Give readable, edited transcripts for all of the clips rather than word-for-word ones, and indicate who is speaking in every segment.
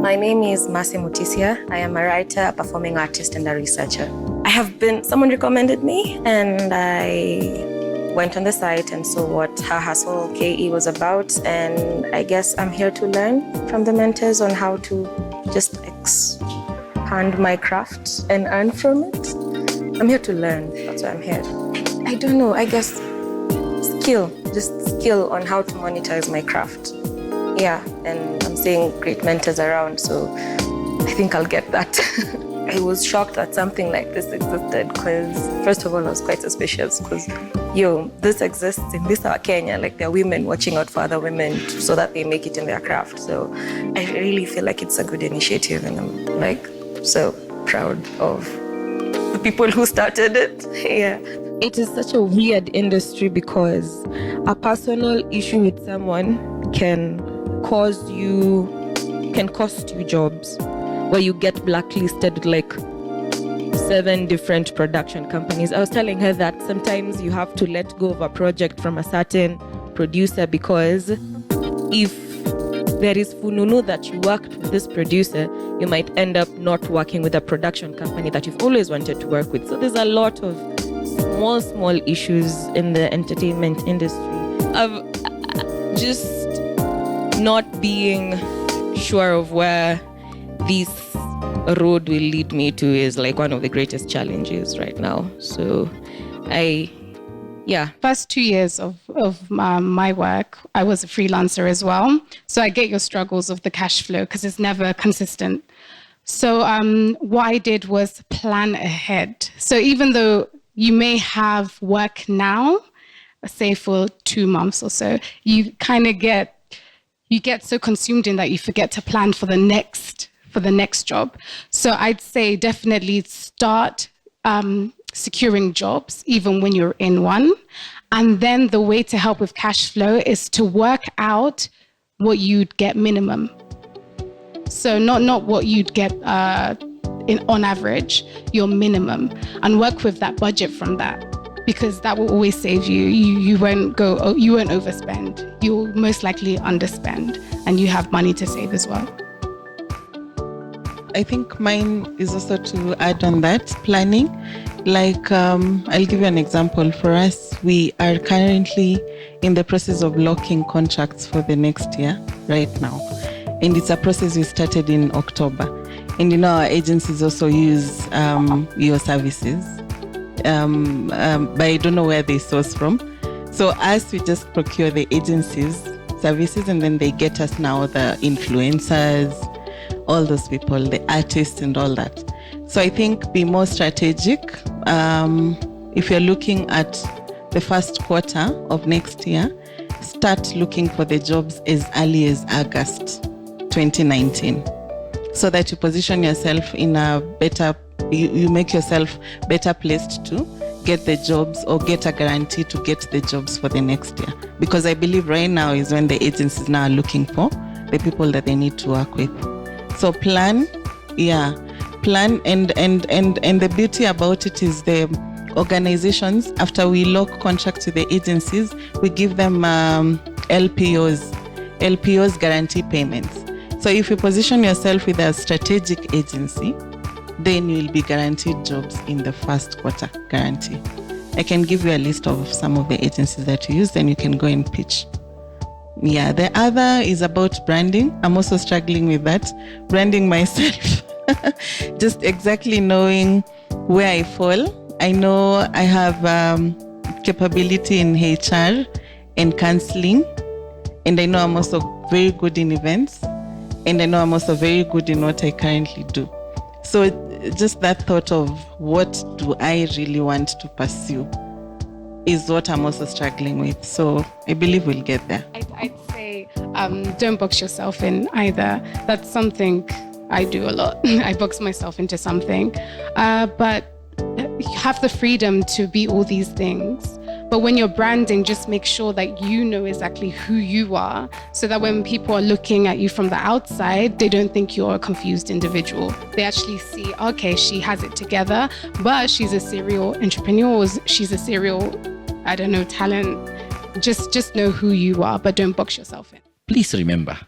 Speaker 1: My name is Mutisya. I am a writer, a performing artist, and a researcher. Someone recommended me, and I went on the site and saw what HerHustle KE was about. And I guess I'm here to learn from the mentors on how to just expand my craft and earn from it. I'm here to learn. That's why I'm here. I don't know, I guess skill on how to monetize my craft. Yeah, and I'm seeing great mentors around, so I think I'll get that. I was shocked that something like this existed because, first of all, I was quite suspicious because, this exists in this our Kenya. Like, there are women watching out for other women so that they make it in their craft. So I really feel like it's a good initiative, and I'm like so proud of the people who started it. Yeah. It is such a weird industry because a personal issue with someone can cost you jobs, where you get blacklisted with like 7 different production companies. I was telling her that sometimes you have to let go of a project from a certain producer because if there is fununu that you worked with this producer, you might end up not working with a production company that you've always wanted to work with. So there's a lot of small issues in the entertainment industry of just not being sure of where this road will lead me to is like one of the greatest challenges right now. So
Speaker 2: First 2 years of my work, I was a freelancer as well. So I get your struggles of the cash flow because it's never consistent. So what I did was plan ahead. So even though you may have work now, say for 2 months or so, you kind of get so consumed in that you forget to plan for the next job. So I'd say definitely start securing jobs even when you're in one. And then the way to help with cash flow is to work out what you'd get minimum. So not what you'd get on average, your minimum, and work with that budget from that, because that will always save you. You won't overspend. You'll most likely underspend, and you have money to save as well.
Speaker 3: I think mine is also to add on that, planning. Like, I'll give you an example. For us, we are currently in the process of locking contracts for the next year right now. And it's a process we started in October. And our agencies also use your services. But I don't know where they source from. So us, we just procure the agencies' services, and then they get us now the influencers, all those people, the artists and all that. So I think be more strategic. If you're looking at the first quarter of next year, start looking for the jobs as early as August 2019, so that you position yourself in a better, you make yourself better placed to get the jobs or get a guarantee to get the jobs for the next year. Because I believe right now is when the agencies now are looking for the people that they need to work with. So plan, and the beauty about it is the organizations, after we lock contracts with the agencies, we give them LPOs guarantee payments. So if you position yourself with a strategic agency, then you will be guaranteed jobs in the first quarter, guarantee. I can give you a list of some of the agencies that you use, then you can go and pitch. Yeah, the other is about branding. I'm also struggling with that, branding myself. Just exactly knowing where I fall. I know I have capability in HR and counseling, and I know I'm also very good in events, and I know I'm also very good in what I currently do. So just that thought of what do I really want to pursue is what I'm also struggling with. So I believe we'll get there.
Speaker 2: I'd say don't box yourself in either. That's something I do a lot. I box myself into something. But you have the freedom to be all these things. But when you're branding, just make sure that you know exactly who you are, so that when people are looking at you from the outside, they don't think you're a confused individual. They actually see, okay, she has it together, but she's a serial entrepreneur, or she's a serial, talent. Just know who you are, but don't box yourself in.
Speaker 4: Please remember,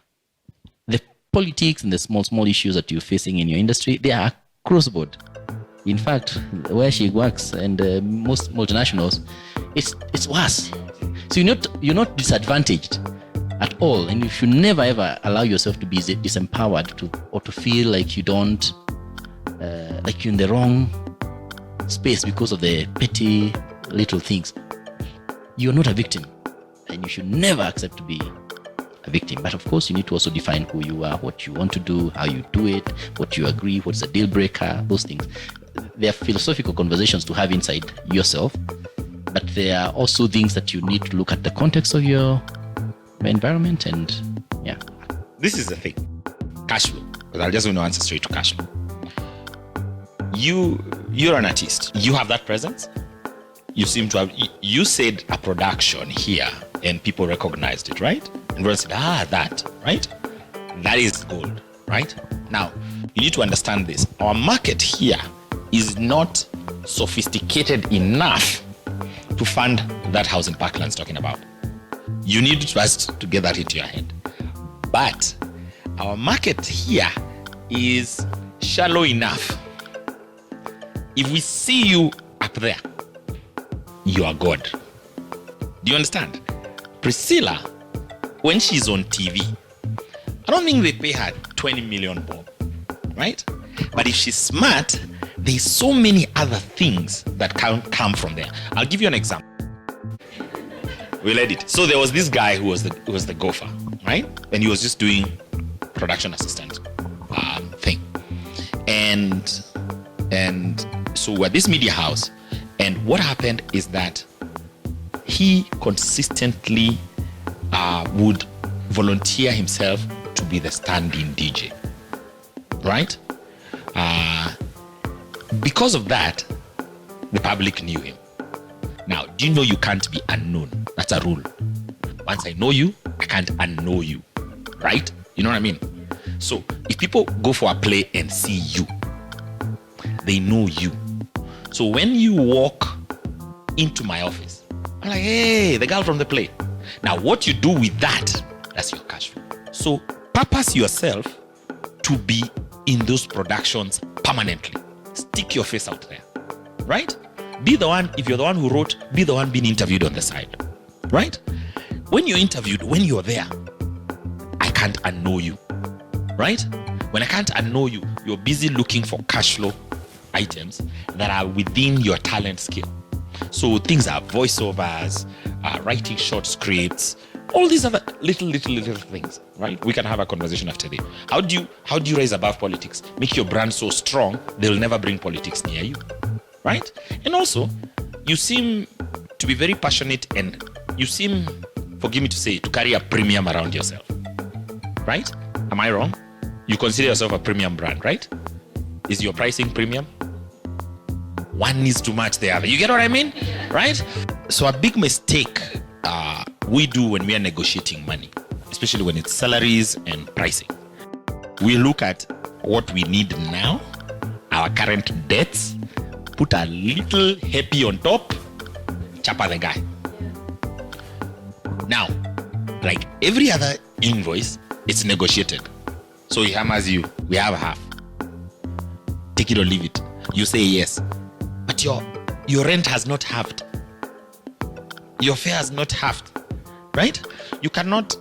Speaker 4: the politics and the small issues that you're facing in your industry, they are cross-board. In fact, where she works and most multinationals, it's worse. So you're not disadvantaged at all, and you should never ever allow yourself to be disempowered to feel like you don't like you're in the wrong space because of the petty little things. You're not a victim, and you should never accept to be a victim. But of course, you need to also define who you are, what you want to do, how you do it, what you agree, what's a deal breaker, those things. There are philosophical conversations to have inside yourself, but there are also things that you need to look at the context of your environment, and yeah.
Speaker 5: This is the thing. Cashflow. Because I just want to answer straight to Cashflow. You're an artist. You have that presence. You seem to have, you said a production here and people recognized it, right? And everyone said, that, right? That is gold, right? Now, you need to understand this. Our market here is not sophisticated enough to fund that house in Parkland's talking about. You need to get that into your head. But our market here is shallow enough. If we see you up there, you are God. Do you understand? Priscilla, when she's on TV, I don't think they pay her 20 million bob, right? But if she's smart, there's so many other things that can come from there. I'll give you an example. We'll edit. So there was this guy who was the gopher, right? And he was just doing production assistant thing. And so we're this media house, and what happened is that he consistently would volunteer himself to be the stand-in DJ, right? Because of that, the public knew him. Now, do you know you can't be unknown? That's a rule. Once I know you, I can't unknow you, right? You know what I mean? So if people go for a play and see you, they know you. So when you walk into my office, I'm like, hey, the girl from the play. Now, what you do with that, that's your cash flow. So purpose yourself to be in those productions permanently. Stick your face out there, right? Be the one, if you're the one who wrote, be the one being interviewed on the side, right? When you're interviewed, when you're there, I can't unknow you, right? When I can't unknow you, you're busy looking for cash flow items that are within your talent skill. So things are voiceovers, writing short scripts, all these other little things, right? We can have a conversation after this. How do you rise above politics? Make your brand so strong, they'll never bring politics near you, right? And also, you seem to be very passionate, and you seem, forgive me to say, to carry a premium around yourself, right? Am I wrong? You consider yourself a premium brand, right? Is your pricing premium? One needs to match the other. You get what I mean? Right? So a big mistake we do when we are negotiating money, especially when it's salaries and pricing, we look at what we need now, our current debts, put a little happy on top, chapa the guy. Now, like every other invoice, it's negotiated. So he hammers you, we have half. Take it or leave it. You say yes. But your rent has not halved. Your fare has not halved. Right? You cannot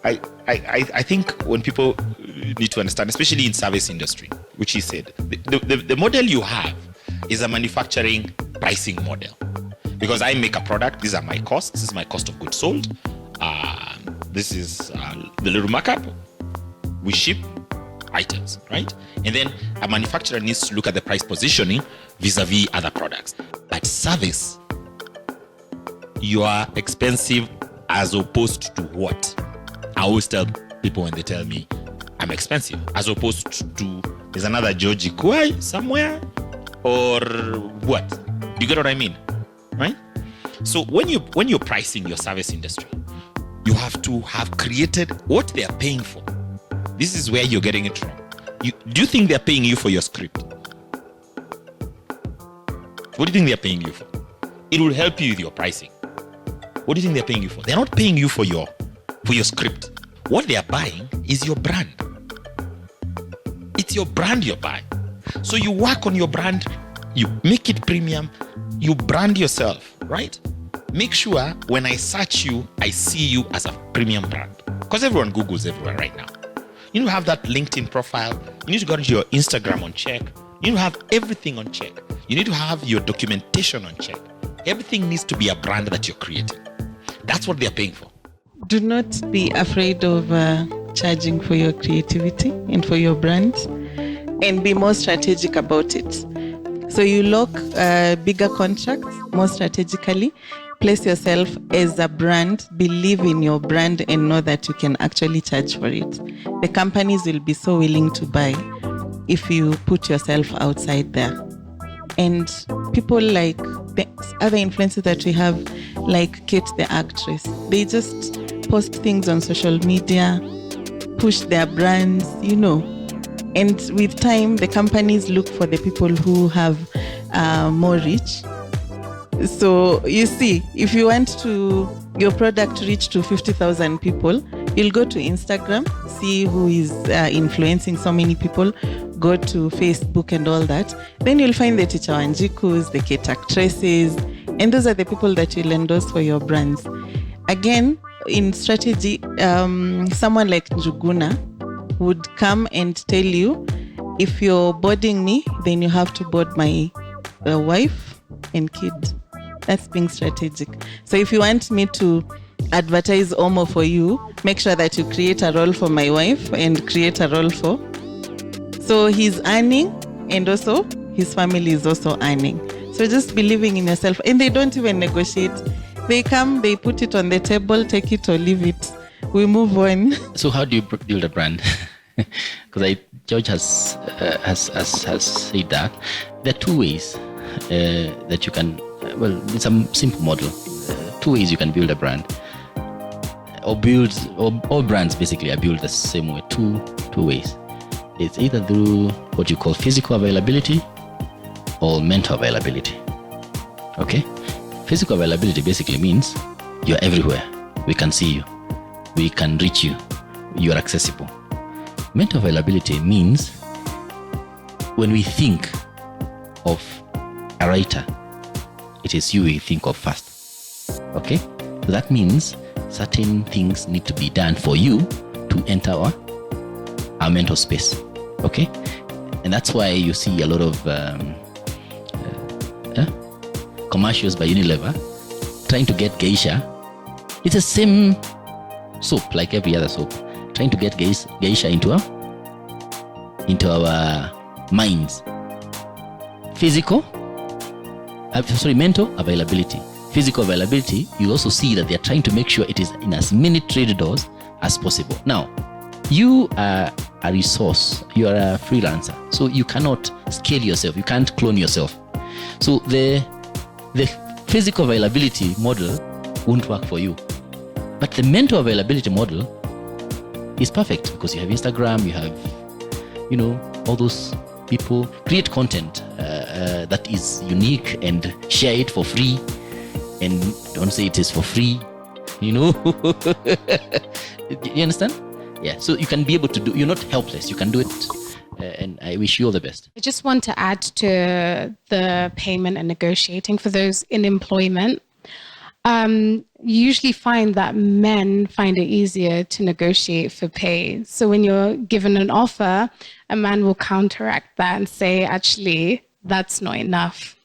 Speaker 5: I think when people need to understand, especially in service industry, which he said, the model you have is a manufacturing pricing model. Because I make a product, these are my costs, this is my cost of goods sold. This is the little markup. We ship items, right? And then a manufacturer needs to look at the price positioning vis-a-vis other products. But service, you are expensive as opposed to what? I always tell people when they tell me I'm expensive, as opposed to there's another Georgie Kwai somewhere, or what? You get what I mean, right? So when you're pricing your service industry, you have to have created what they are paying for. This is where you're getting it wrong. Do you think they're paying you for your script? What do you think they're paying you for? It will help you with your pricing. What do you think they're paying you for? They're not paying you for your script. what they are buying is your brand. It's your brand you're buying. So you work on your brand, you make it premium, you brand yourself, right? Make sure when I search you, I see you as a premium brand. Because everyone Googles everywhere right now. You need to have that LinkedIn profile. You need to go into your Instagram on check. You need to have everything on check. You need to have your documentation on check. Everything needs to be a brand that you're creating. That's what they're paying for.
Speaker 3: Do not be afraid of charging for your creativity and for your brand, and be more strategic about it. So you lock bigger contracts more strategically. Place yourself as a brand, believe in your brand, and know that you can actually charge for it. The companies will be so willing to buy if you put yourself outside there. And people like the other influencers that we have, like Kate the actress, they just post things on social media, push their brands, And with time, the companies look for the people who have more reach. So you see, if you want your product to reach to 50,000 people, you'll go to Instagram, see who is influencing so many people, go to Facebook and all that. Then you'll find the Teacher Wanjikus, the Kate actresses, and those are the people that you'll endorse for your brands. Again, in strategy, someone like Njuguna would come and tell you, if you're boarding me, then you have to board my wife and kid. That's being strategic. So if you want me to advertise Omo for you, make sure that you create a role for my wife and create a role for. So he's earning, and also his family is also earning. So just believing in yourself. And they don't even negotiate. They come, they put it on the table, take it or leave it. We move on. So
Speaker 4: how do you build a brand? Because George has said that there are two ways that you can. It's a simple model. Two ways you can build a brand, or all brands basically are built the same way. Two ways. It's either through what you call physical availability or mental availability. Okay, physical availability basically means you're everywhere. We can see you. We can reach you. You are accessible. Mental availability means when we think of a writer, it is you we think of first. Okay? So that means certain things need to be done for you to enter our mental space. Okay? And that's why you see a lot of commercials by Unilever trying to get geisha. It's the same soap like every other soap, trying to get geisha into our minds. Mental availability. Physical availability, you also see that they're trying to make sure it is in as many trade doors as possible. Now, you are a resource, you are a freelancer, so you cannot scale yourself, you can't clone yourself. So the physical availability model won't work for you. But the mental availability model is perfect because you have Instagram, you have, all those people. Create content that is unique and share it for free. And don't say it is for free, You understand? Yeah, so you can be able to do, you're not helpless, you can do it. And I wish you all the best.
Speaker 2: I just want to add to the payment and negotiating for those in employment. You usually find that men find it easier to negotiate for pay. So when you're given an offer, a man will counteract that and say, actually, that's not enough.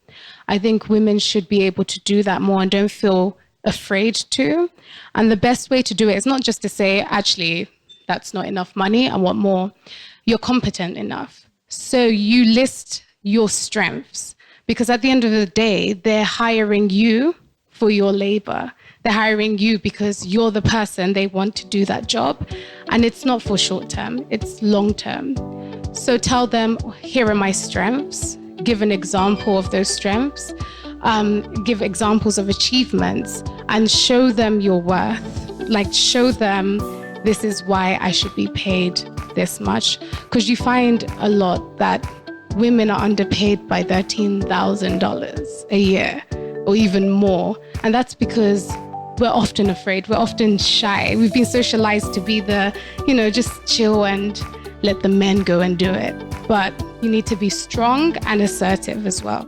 Speaker 2: I think women should be able to do that more and don't feel afraid to. And the best way to do it is not just to say, actually, that's not enough money, I want more. You're competent enough. So you list your strengths, because at the end of the day, they're hiring you for your labor. They're hiring you because you're the person they want to do that job. And it's not for short term, it's long term. So tell them, here are my strengths. Give an example of those strengths. Give examples of achievements and show them your worth. Like, show them, this is why I should be paid this much. Because you find a lot that women are underpaid by $13,000 a year or even more. And that's because we're often afraid. We're often shy. We've been socialized to be the, just chill and let the men go and do it. But you need to be strong and assertive as well.